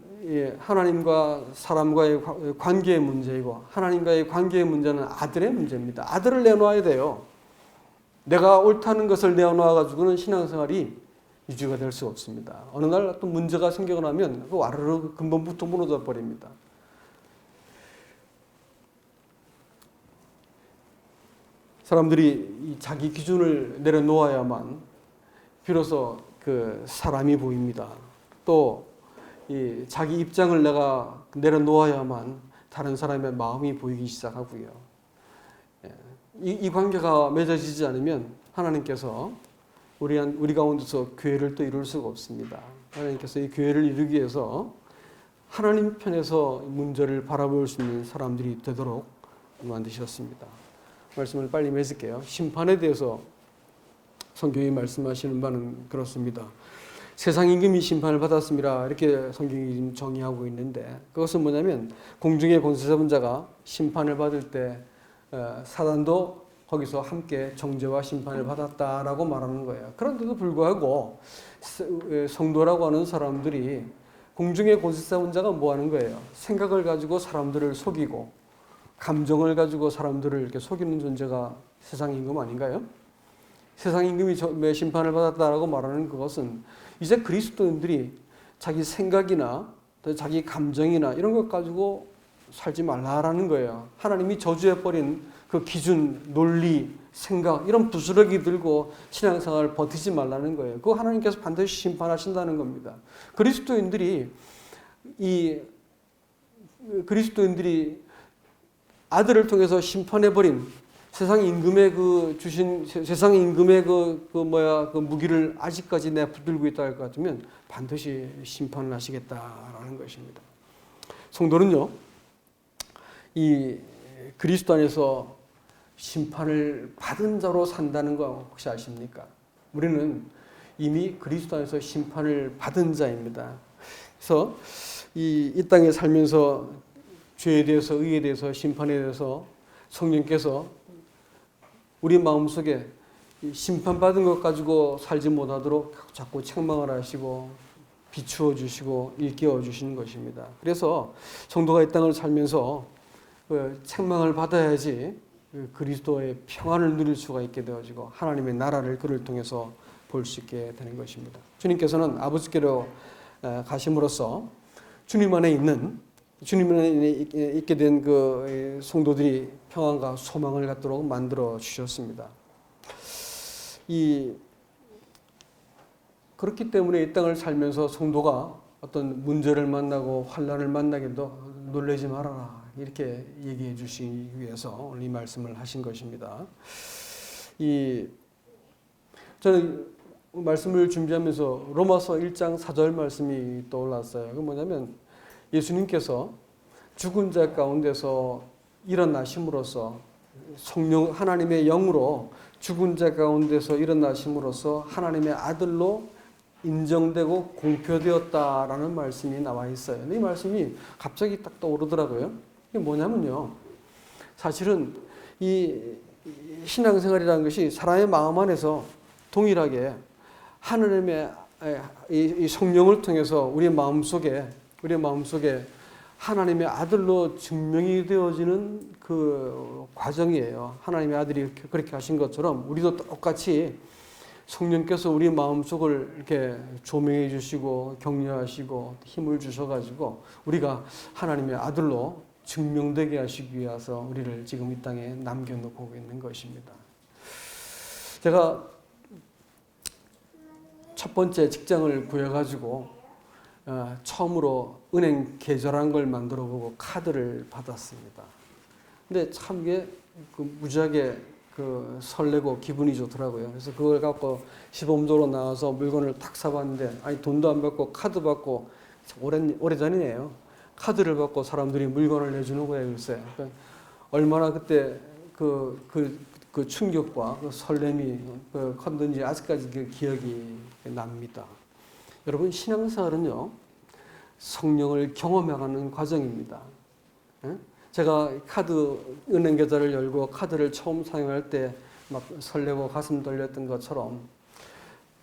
하나님과 사람과의 관계의 문제이고 하나님과의 관계의 문제는 아들의 문제입니다. 아들을 내놓아야 돼요. 내가 옳다는 것을 내어놓아가지고는 신앙생활이 유지가 될 수 없습니다. 어느 날 어떤 문제가 생겨나면 그 와르르 근본부터 무너져 버립니다. 사람들이 자기 기준을 내려놓아야만 비로소 그 사람이 보입니다. 또 자기 입장을 내가 내려놓아야만 다른 사람의 마음이 보이기 시작하고요. 이 관계가 맺어지지 않으면 하나님께서 우리 가운데서 교회를 또 이룰 수가 없습니다. 하나님께서 이 교회를 이루기 위해서 하나님 편에서 문제를 바라볼 수 있는 사람들이 되도록 만드셨습니다. 말씀을 빨리 맺을게요. 심판에 대해서 성경이 말씀하시는 바는 그렇습니다. 세상 임금이 심판을 받았습니다. 이렇게 성경이 정의하고 있는데 그것은 뭐냐면 공중의 권세 잡은 자가 심판을 받을 때 사단도 거기서 함께 정죄와 심판을 받았다라고 말하는 거예요. 그런데도 불구하고 성도라고 하는 사람들이 공중의 권세 잡은 자가 뭐 하는 거예요? 생각을 가지고 사람들을 속이고 감정을 가지고 사람들을 이렇게 속이는 존재가 세상 임금 아닌가요? 세상 임금이 심판을 받았다라고 말하는 그것은 이제 그리스도인들이 자기 생각이나 자기 감정이나 이런 것 가지고 살지 말라라는 거예요. 하나님이 저주해버린 그 기준, 논리, 생각 이런 부스러기 들고 신앙생활을 버티지 말라는 거예요. 그거 하나님께서 반드시 심판하신다는 겁니다. 그리스도인들이 아들을 통해서 심판해버린 세상 임금의 세상 임금의 그 무기를 아직까지 내가 붙들고 있다 할 것 같으면 반드시 심판을 하시겠다라는 것입니다. 성도는요, 이 그리스도 안에서 심판을 받은 자로 산다는 거 혹시 아십니까? 우리는 이미 그리스도 안에서 심판을 받은 자입니다. 그래서 이 땅에 살면서 죄에 대해서, 의에 대해서, 심판에 대해서 성령께서 우리 마음속에 심판받은 것 가지고 살지 못하도록 자꾸 책망을 하시고 비추어 주시고 일깨워 주시는 것입니다. 그래서 성도가 이 땅을 살면서 책망을 받아야지 그리스도의 평안을 누릴 수가 있게 되어지고 하나님의 나라를 그를 통해서 볼 수 있게 되는 것입니다. 주님께서는 아버지께로 가심으로써 주님 안에 있게 된 그 성도들이 평안과 소망을 갖도록 만들어 주셨습니다. 그렇기 때문에 이 땅을 살면서 성도가 어떤 문제를 만나고 환난을 만나기도 놀라지 말아라 이렇게 얘기해 주시기 위해서 오늘 이 말씀을 하신 것입니다. 저는 말씀을 준비하면서 로마서 1장 4절 말씀이 떠올랐어요. 그게 뭐냐면 예수님께서 죽은 자 가운데서 일어나심으로써 성령 하나님의 영으로 죽은 자 가운데서 일어나심으로써 하나님의 아들로 인정되고 공표되었다라는 말씀이 나와 있어요. 근데 이 말씀이 갑자기 딱 떠오르더라고요. 이게 뭐냐면요. 사실은 이 신앙생활이라는 것이 사람의 마음 안에서 동일하게 하나님의 이 성령을 통해서 우리의 마음속에 하나님의 아들로 증명이 되어지는 그 과정이에요. 하나님의 아들이 그렇게 하신 것처럼 우리도 똑같이 성령께서 우리 마음속을 이렇게 조명해 주시고 격려하시고 힘을 주셔가지고 우리가 하나님의 아들로 증명되게 하시기 위해서 우리를 지금 이 땅에 남겨놓고 있는 것입니다. 제가 첫 번째 직장을 구해가지고 처음으로 은행 계좌란 걸 만들어 보고 카드를 받았습니다. 근데 참 이게 무지하게 그 설레고 기분이 좋더라고요. 그래서 그걸 갖고 시범적으로 나와서 물건을 탁 사봤는데, 아니 돈도 안 받고 카드 받고, 오래전이에요. 카드를 받고 사람들이 물건을 내주는 거예요, 글쎄. 그러니까 얼마나 그때 그 충격과 그 설렘이 컸는지 아직까지 그 기억이 납니다. 여러분, 신앙생활은요, 성령을 경험해가는 과정입니다. 제가 은행 계좌를 열고 카드를 처음 사용할 때 막 설레고 가슴 떨렸던 것처럼,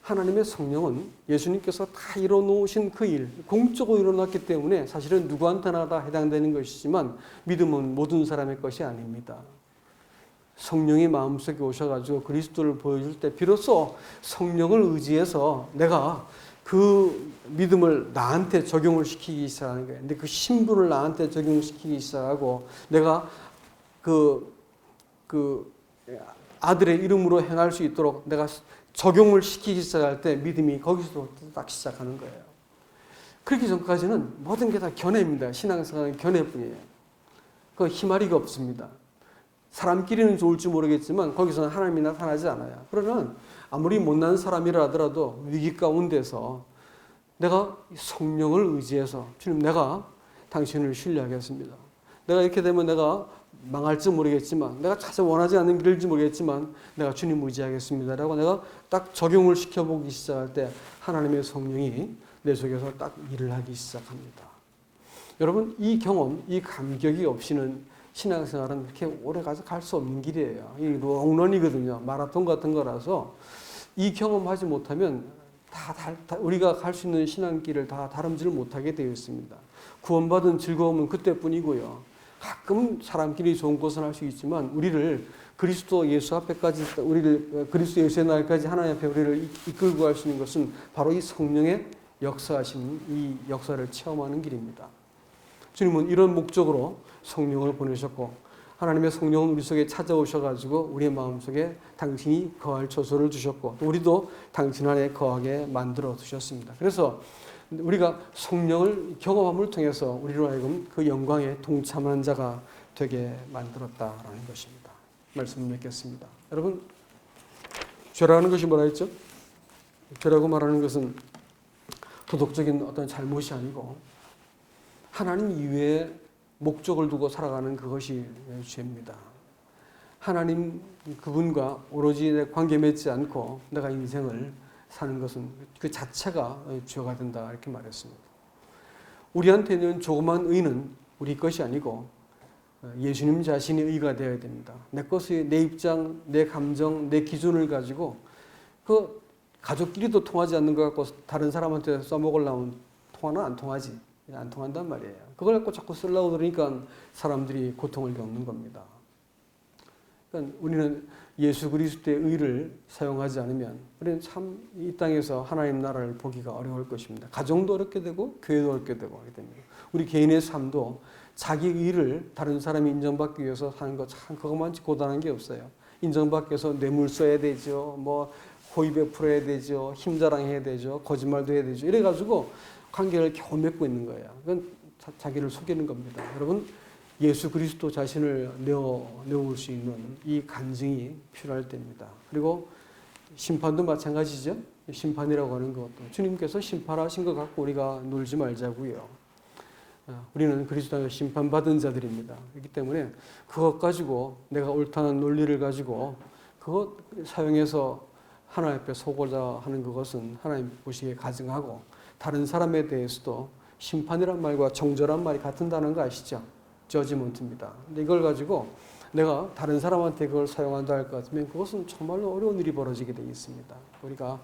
하나님의 성령은 예수님께서 다 이뤄놓으신 그 일, 공적으로 이뤄놨기 때문에 사실은 누구한테나 다 해당되는 것이지만, 믿음은 모든 사람의 것이 아닙니다. 성령이 마음속에 오셔가지고 그리스도를 보여줄 때 비로소 성령을 의지해서 내가 그 믿음을 나한테 적용을 시키기 시작하는 거예요. 근데 그 신분을 나한테 적용시키기 시작하고, 내가 그 아들의 이름으로 행할 수 있도록 내가 적용을 시키기 시작할 때 믿음이 거기서 딱 시작하는 거예요. 그렇기 전까지는 모든 게 다 견해입니다. 신앙생활은 견해뿐이에요. 그 희마리가 없습니다. 사람끼리는 좋을지 모르겠지만 거기서는 하나님이 나타나지 않아요. 그러면 아무리 못난 사람이라 하더라도 위기 가운데서 내가 성령을 의지해서, 주님, 내가 당신을 신뢰하겠습니다. 내가 이렇게 되면 내가 망할지 모르겠지만, 내가 자주 원하지 않는 길일지 모르겠지만 내가 주님 의지하겠습니다 라고 내가 딱 적용을 시켜보기 시작할 때 하나님의 성령이 내 속에서 딱 일을 하기 시작합니다. 여러분, 이 경험, 이 감격이 없이는 신앙생활은 그렇게 오래 가서 갈 수 없는 길이에요. 이 롱런이거든요. 마라톤 같은 거라서 이 경험하지 못하면 우리가 갈 수 있는 신앙길을 다 다름질을 못하게 되어 있습니다. 구원받은 즐거움은 그때뿐이고요. 가끔 사람끼리 좋은 것은 할 수 있지만 우리를 그리스도 예수 앞에까지, 그리스도 예수의 날까지 하나님 앞에 우리를 이끌고 갈 수 있는 것은 바로 이 성령의 역사하신 이 역사를 체험하는 길입니다. 주님은 이런 목적으로 성령을 보내셨고, 하나님의 성령은 우리 속에 찾아오셔가지고 우리의 마음속에 당신이 거할 처소를 주셨고, 또 우리도 당신 안에 거하게 만들어 두셨습니다. 그래서 우리가 성령을 경험함을 통해서 우리로 하여금 그 영광에 동참하는 자가 되게 만들었다라는 것입니다. 말씀을 맺겠습니다. 여러분, 죄라는 것이 뭐라 했죠? 죄라고 말하는 것은 도덕적인 어떤 잘못이 아니고 하나님 이외에 목적을 두고 살아가는 그것이 죄입니다. 하나님 그분과 오로지 내 관계 맺지 않고 내가 인생을 사는 것은 그 자체가 죄가 된다, 이렇게 말했습니다. 우리한테는 조그만 의는 우리 것이 아니고 예수님 자신의 의가 되어야 됩니다. 내 것의, 내 입장, 내 감정, 내 기준을 가지고 그 가족끼리도 통하지 않는 것 같고 다른 사람한테 써먹으려면 통하나 안 통하지. 안 통한단 말이에요. 그걸 갖고 자꾸 쓰려고 그러니까 사람들이 고통을 겪는 겁니다. 그러니까 우리는 예수 그리스도의 의를 사용하지 않으면 우리는 참 이 땅에서 하나님 나라를 보기가 어려울 것입니다. 가정도 어렵게 되고 교회도 어렵게 되고 하게 됩니다. 우리 개인의 삶도 자기 의를 다른 사람이 인정받기 위해서 사는 거 참 그것만치 고단한 게 없어요. 인정받기 위해서 뇌물 써야 되죠. 뭐 호의 베풀어야 되죠. 힘자랑해야 되죠. 거짓말도 해야 되죠. 이래가지고 관계를 겨우 맺고 있는 거예요. 그건 자기를 속이는 겁니다. 여러분, 예수 그리스도 자신을 내어올 수 있는 이 간증이 필요할 때입니다. 그리고 심판도 마찬가지죠. 심판이라고 하는 것도 주님께서 심판하신 것 갖고 우리가 놀지 말자고요. 우리는 그리스도 안에서 심판받은 자들입니다. 그렇기 때문에 그것 가지고 내가 옳다는 논리를 가지고 그것 사용해서 하나님 앞에 서고자 하는 그것은 하나님 보시기에 가증하고, 다른 사람에 대해서도 심판이란 말과 정죄란 말이 같은다는 거 아시죠? 저지먼트입니다. 근데 이걸 가지고 내가 다른 사람한테 그걸 사용한다 할 것 같으면 그것은 정말로 어려운 일이 벌어지게 되어 있습니다. 우리가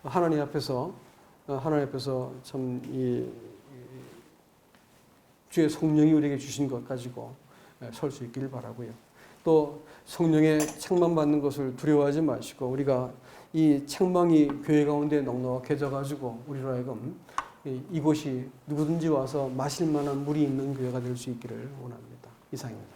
하나님 앞에서 참 이 주의 성령이 우리에게 주신 것 가지고 설 수 있기를 바라고요. 또 성령의 책망받는 것을 두려워하지 마시고, 우리가 이 책망이 교회 가운데 넉넉해져 가지고 우리로 하여금 이곳이 누구든지 와서 마실 만한 물이 있는 교회가 될 수 있기를 원합니다. 이상입니다.